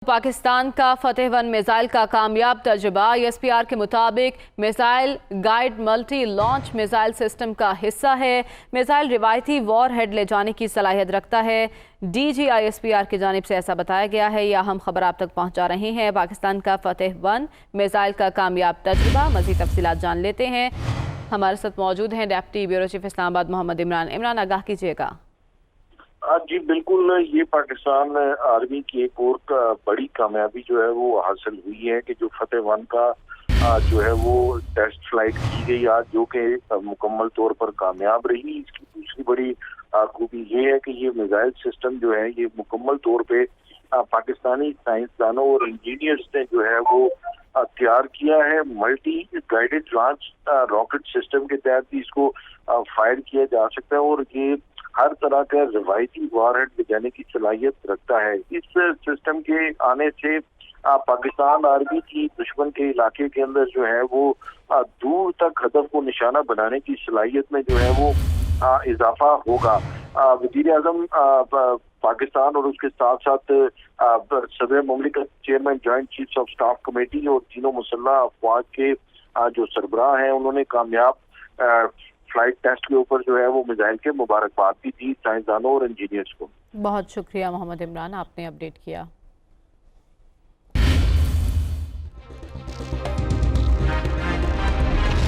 पाकिस्तान का फतेह 1 मिसाइल का कामयाब तजुर्बा। ISPR के मुताबिक missile guide multi launch missile system का हिस्सा है। मिसाइल रिवायती वॉर हेड ले जाने की सलाहियत रखता है। DG ISPR की जानिब से ऐसा बताया गया है। यह अहम खबर आप तक पहुंचा रहे हैं। पाकिस्तान का फतेह 1 मिसाइल का कामयाब तजुर्बा। मज़ीद तफसीलात जान लेते हैं। हमारे साथ मौजूद हैं deputy bureau chief Islamabad Mohammad Imran. Imran, आगाह कीजिएगा। जी बिल्कुल, ये पाकिस्तान आर्मी की एक और बड़ी कामयाबी जो है वो हासिल हुई है कि जो फतेह 1 का जो है वो टेस्ट फ्लाइट की गई आज, जो कि मुकम्मल तौर पर कामयाब रही। इसकी दूसरी बड़ी खूबी ये है कि ये मिसाइल सिस्टम जो है ये मुकम्मल तौर पे पाकिस्तानी साइंसदानों और इंजीनियर्स ने जो है वो तैयार किया है। Multi guided launch rocket system के तहत भी इसको फायर किया जा सकता है और ये हर तरह का रिवायती वॉरहेड ले जाने की सलाहियत रखता है। इस सिस्टम के आने से पाकिस्तान आर्मी की दुश्मन के इलाके के अंदर जो है वो दूर तक हदफ को निशाना बनाने की सलाहियत में जो है वो इजाफा होगा। वज़ीर आज़म पाकिस्तान और उसके साथ साथ सदर मुमलिकत chairman joint chiefs of staff committee और तीनों मुसल्लह अफवाज के जो सरबराह हैं उन्होंने कामयाब फ्लाइट टेस्ट के ऊपर जो है वो मिसाइल के मुबारकबाद भी दी साइंसदानों और इंजीनियर्स को। बहुत शुक्रिया मोहम्मद इमरान, आपने अपडेट किया।